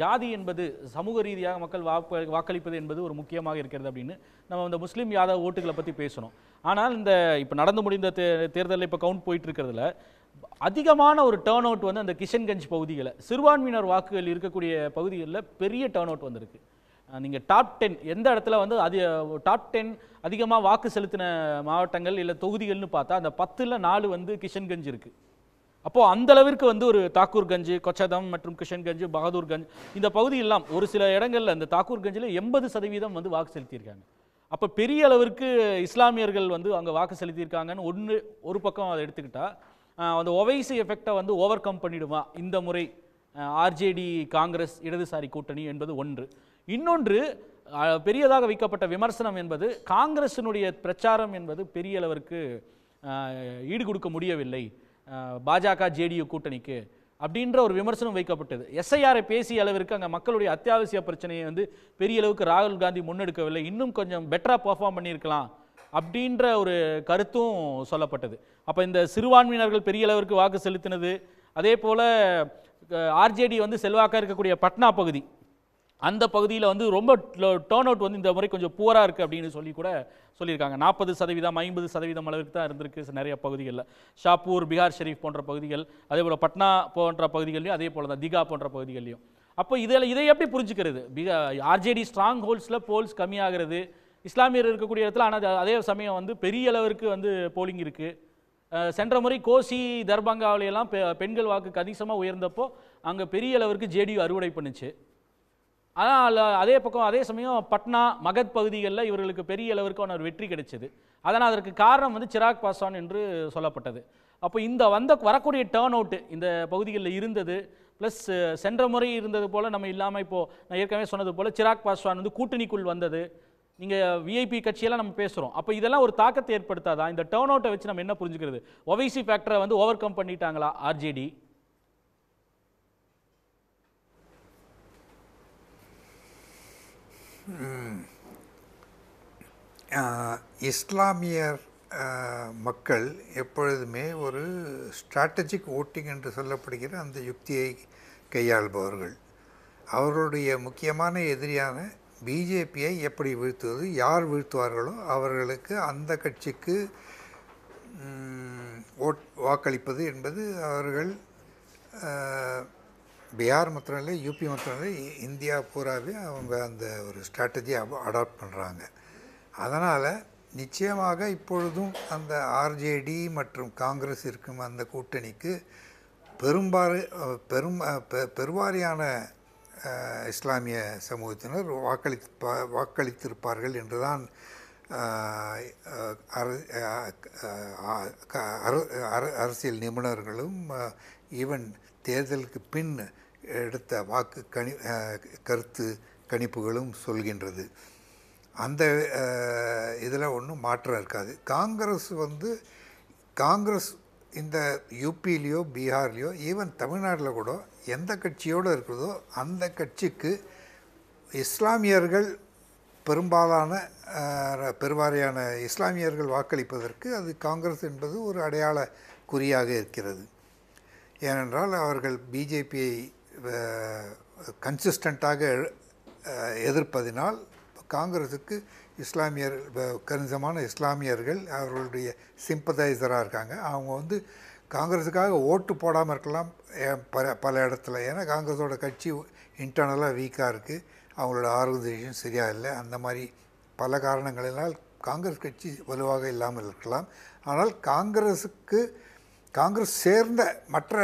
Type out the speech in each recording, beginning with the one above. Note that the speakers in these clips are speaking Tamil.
ஜாதி என்பது சமூக ரீதியாக மக்கள் வாக்களிப்பது என்பது ஒரு முக்கியமாக இருக்கிறது அப்படின்னு நம்ம இந்த முஸ்லீம் யாதவ் ஓட்டுகளை பற்றி பேசணும். ஆனால் இந்த இப்போ நடந்து முடிந்த தேர்தலில் இப்போ கவுண்ட் போயிட்டு இருக்கிறதுல அதிகமான ஒரு டேர்ன் அவுட் வந்து அந்த கிஷன்கஞ்ச் பகுதிகளில் சிறுபான்மையினர் வாக்குகள் இருக்கக்கூடிய பகுதிகளில் பெரிய டேர்ன் அவுட் வந்திருக்கு. நீங்கள் டாப் 10 எந்த இடத்துல வந்து டாப் 10 அதிகமாக வாக்கு செலுத்தின மாவட்டங்கள் இல்லை தொகுதிகள்னு பார்த்தா அந்த 10ல் 4 வந்து கிஷன்கஞ்ச் இருக்குது. அப்போது அந்த அளவிற்கு வந்து ஒரு தாக்கூர்கஞ்ச், கொச்சதம் மற்றும் கிஷன்கஞ்ச், பகதூர்கஞ்ச் இந்த பகுதியெல்லாம் ஒரு சில இடங்களில் அந்த தாக்கூர்கஞ்சில் 80% வந்து வாக்கு செலுத்தியிருக்காங்க. அப்போ பெரிய அளவிற்கு இஸ்லாமியர்கள் வந்து அங்கே வாக்கு செலுத்தியிருக்காங்கன்னு ஒரு பக்கம் அதை எடுத்துக்கிட்டா அந்த ஒவைசி எஃபெக்டை வந்து ஓவர் கம் பண்ணிடுமா இந்த முறை ஆர்ஜேடி காங்கிரஸ் இடதுசாரி கூட்டணி என்பது ஒன்று. இன்னொன்று பெரியதாக வைக்கப்பட்ட விமர்சனம் என்பது காங்கிரசினுடைய பிரச்சாரம் என்பது பெரிய அளவிற்கு ஈடு கொடுக்க முடியவில்லை பாஜக ஜேடியு கூட்டணிக்கு அப்படின்ற ஒரு விமர்சனம் வைக்கப்பட்டது. எஸ்ஐஆரை பேசிய அளவிற்கு அங்கே மக்களுடைய அத்தியாவசிய பிரச்சனையை வந்து பெரிய அளவுக்கு ராகுல் காந்தி முன்னெடுக்கவில்லை, இன்னும் கொஞ்சம் பெட்டராக பெர்ஃபார்ம் பண்ணியிருக்கலாம் அப்படின்ற ஒரு கருத்தும் சொல்லப்பட்டது. அப்போ இந்த சிறுபான்மையினர்கள் பெரிய அளவிற்கு வாக்கு செலுத்தினது, அதே போல் ஆர்ஜேடி வந்து செல்வாக்காக இருக்கக்கூடிய பட்னா பகுதி அந்த பகுதியில் வந்து ரொம்ப டேர்ன் அவுட் வந்து இந்த முறை கொஞ்சம் புவராக இருக்குது அப்படின்னு கூட சொல்லியிருக்காங்க. 40%, 50% அளவுக்கு தான் இருந்திருக்கு நிறைய பகுதிகளில். ஷாப்பூர், பிகார் ஷெரீஃப் போன்ற பகுதிகள், அதே போல் பட்னா போன்ற பகுதிகள்லையும் அதே போல் தான் திகா போன்ற பகுதிகள்லையும். அப்போ இதை எப்படி புரிஞ்சுக்கிறது? ஆர்ஜேடி ஸ்ட்ராங் ஹோல்ஸில் போல்ஸ் கம்மியாகிறது, இஸ்லாமியர் இருக்கக்கூடிய இடத்துல, ஆனால் அதே சமயம் வந்து பெரிய அளவிற்கு வந்து போலிங் இருக்குது. சென்ற முறை கோசி தர்பங்காவிலையெல்லாம் பெண்கள் வாக்கு கணிசமாக உயர்ந்தப்போ அங்கே பெரிய அளவிற்கு ஜேடியு அறுவடை பண்ணுச்சு. ஆனால் அதே சமயம் பட்னா மகத் பகுதிகளில் இவர்களுக்கு பெரிய அளவிற்கான ஒரு வெற்றி கிடைச்சது. அதனால் அதற்கு காரணம் வந்து சிராக் பாஸ்வான் என்று சொல்லப்பட்டது. அப்போ இந்த வரக்கூடிய டேர்ன் அவுட்டு இந்த பகுதிகளில் இருந்தது, ப்ளஸ் சென்ற முறை இருந்தது போல் நம்ம இல்லாமல் இப்போது நான் ஏற்கனவே சொன்னது போல் சிராக் பாஸ்வான் வந்து கூட்டணிக்குள் வந்தது. நீங்கள் விஐபி கட்சியெல்லாம் நம்ம பேசுகிறோம். அப்போ இதெல்லாம் ஒரு தாக்கத்தை ஏற்படுத்தாதா? இந்த டேர்ன் அவுட்டை வச்சு நம்ம என்ன புரிஞ்சுக்கிறது? ஒவைசி ஃபேக்டரை வந்து ஓவர் கம் பண்ணிட்டாங்களா ஆர்ஜேடி? இஸ்லாமியர் மக்கள் எப்பொழுதுமே ஒரு ஸ்ட்ராட்டஜிக் ஓட்டிங் என்று சொல்லப்படுகிற அந்த யுக்தியை கையாள்பவர்கள். அவர்களுடைய முக்கியமான எதிரியான பிஜேபியை எப்படி வீழ்த்துவது, யார் வீழ்த்துவார்களோ அவர்களுக்கு அந்த கட்சிக்கு வாக்களிப்பது என்பது அவர்கள் பிகார் மாத்திரமில்லை, யூபி மாத்திரமில்லை, இந்தியா பூராவே அவங்க அந்த ஒரு ஸ்ட்ராட்டஜியை அடாப்ட் பண்ணுறாங்க. அதனால் நிச்சயமாக இப்பொழுதும் அந்த ஆர்ஜேடி மற்றும் காங்கிரஸ் இருக்கும் அந்த கூட்டணிக்கு பெருவாரியான இஸ்லாமிய சமூகத்தினர் வாக்களித்திருப்பார்கள் என்றுதான் அரசியல் நிபுணர்களும் ஈவன் தேர்தலுக்கு பின் எடுத்த கருத்து கணிப்புகளும் சொல்கின்றது. அந்த இதில் ஒன்றும் மாற்றம் இருக்காது. காங்கிரஸ் இந்த யூபிலேயோ பீகார்லேயோ ஈவன் தமிழ்நாட்டில் கூட எந்த கட்சியோடு இருக்கிறதோ அந்த கட்சிக்கு இஸ்லாமியர்கள் பெருவாரியான இஸ்லாமியர்கள் வாக்களிப்பதற்கு அது காங்கிரஸ் என்பது ஒரு அடையாள குறியாக இருக்கிறது. ஏனென்றால் அவர்கள் பிஜேபியை கன்சிஸ்டண்ட்டாக எதிர்ப்பதினால் காங்கிரஸுக்கு கணிசமான இஸ்லாமியர்கள் அவர்களுடைய சிம்பதைசராக இருக்காங்க. அவங்க வந்து காங்கிரஸுக்காக ஓட்டு போடாமல் இருக்கலாம் பல இடத்துல. ஏன்னா காங்கிரஸோட கட்சி இன்டர்னலாக வீக்காக இருக்குது, அவங்களோட ஆர்கனைசேஷன் சரியாக இல்லை, அந்த மாதிரி பல காரணங்களினால் காங்கிரஸ் கட்சி வலுவாக இல்லாமல் இருக்கலாம். ஆனால் காங்கிரஸ் சேர்ந்த மற்ற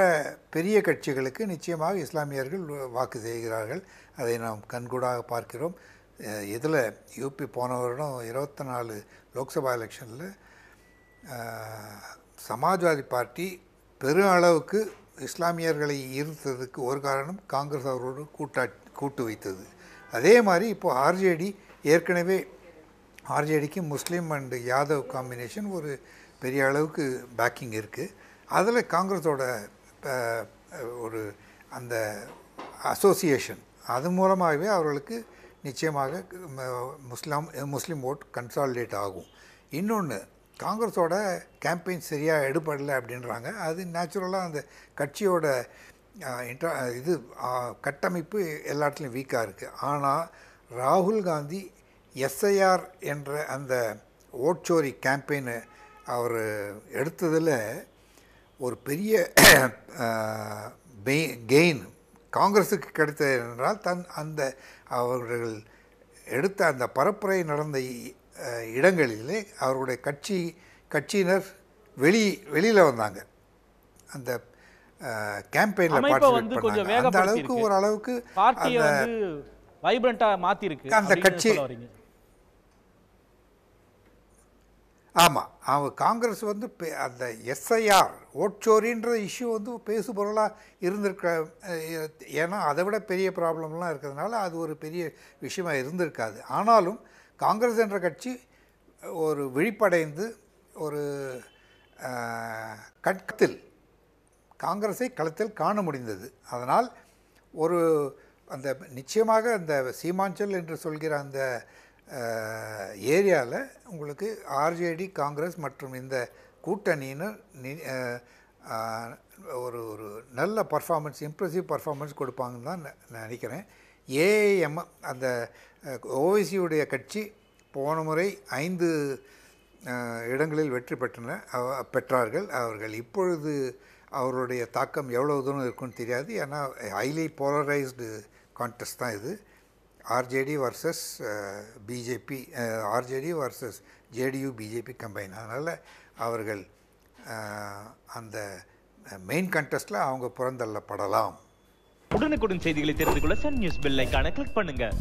பெரிய கட்சிகளுக்கு நிச்சயமாக இஸ்லாமியர்கள் வாக்கு செய்கிறார்கள். அதை நாம் கண்கூடாக பார்க்கிறோம். இதில் யூபி போன வருடம் 24 லோக்சபா எலெக்ஷனில் சமாஜ்வாதி பார்ட்டி பெரும் அளவுக்கு இஸ்லாமியர்களை ஈர்த்ததுக்கு ஒரு காரணம் காங்கிரஸ் அவரோடு கூட்டு வைத்தது. அதே மாதிரி இப்போது ஆர்ஜேடி ஏற்கனவே ஆர்ஜேடிக்கு முஸ்லீம் அண்ட் யாதவ் காம்பினேஷன் ஒரு பெரிய அளவுக்கு பேக்கிங் இருக்குது. அதில் காங்கிரஸோட ஒரு அந்த அசோசியேஷன் அது மூலமாகவே அவர்களுக்கு நிச்சயமாக முஸ்லீம் ஓட் கன்சாலிடேட் ஆகும். இன்னொன்று, காங்கிரஸோட கேம்பெயின் சரியாக எடுபடலை அப்படின்றாங்க. அது நேச்சுரலாக அந்த கட்சியோட இது கட்டமைப்பு எல்லா இடத்துலையும் வீக்காக இருக்குது. ஆனால் ராகுல் காந்தி எஸ்ஐஆர் என்ற அந்த ஓட்சோரி கேம்பெயினை அவர் எடுத்ததில் ஒரு பெரிய கெயின் காங்கிரஸுக்கு கிடைத்தது என்றால் அந்த அவர்கள் எடுத்த அந்த பரப்புரை நடந்த இடங்களிலே அவருடைய கட்சியினர் வெளியில் வந்தாங்க. அந்த கேம்பெயினில் பார்ட்டிசிபேட் பண்ணாங்க. அந்த அளவுக்கு ஓரளவுக்கு பார்ட்டியை வந்து வைப்ரண்டா மாத்தி இருக்கு அந்த கட்சி. ஆமாம், அவங்க காங்கிரஸ் வந்து அந்த எஸ்ஐஆர் ஓட்சோரின்ற இஷ்யூ வந்து பேசு பொருளாக இருந்திருக்க. ஏன்னா அதை விட பெரிய ப்ராப்ளம்லாம் இருக்கிறதுனால அது ஒரு பெரிய விஷயமாக இருந்திருக்காது. ஆனாலும் காங்கிரஸ் என்ற கட்சி ஒரு விழிப்படைந்து ஒரு காங்கிரஸை களத்தில் காண முடிந்தது. அதனால் ஒரு அந்த நிச்சயமாக அந்த சீமாஞ்சல் என்று சொல்கிற அந்த ஏரியாவில் உங்களுக்கு ஆர்ஜேடி காங்கிரஸ் மற்றும் இந்த கூட்டணியினர் ஒரு நல்ல பர்ஃபார்மன்ஸ், இம்ப்ரெசிவ் பர்ஃபார்மன்ஸ் கொடுப்பாங்கன்னு தான் நான் நினைக்கிறேன். ஏஐஎம் அந்த ஓவைசியுடைய கட்சி போன முறை 5 இடங்களில் வெற்றி பெற்றார்கள். அவர்கள் இப்பொழுது அவருடைய தாக்கம் எவ்வளவு தூரம் இருக்குன்னு தெரியாது. ஏன்னா ஹைலி போலரைஸ்டு கான்டெஸ்ட் தான் இது. RJD versus BJP, RJD versus JDU BJP combine. அதனால் அவர்கள் அந்த மெயின் கண்டெஸ்ட்டில் அவங்க புறந்தள்ளப்படலாம். உடனுக்குடன் செய்திகளை தெரிந்து கொள்ள சன் நியூஸ் பெல் ஐகானை கிளிக் பண்ணுங்கள்.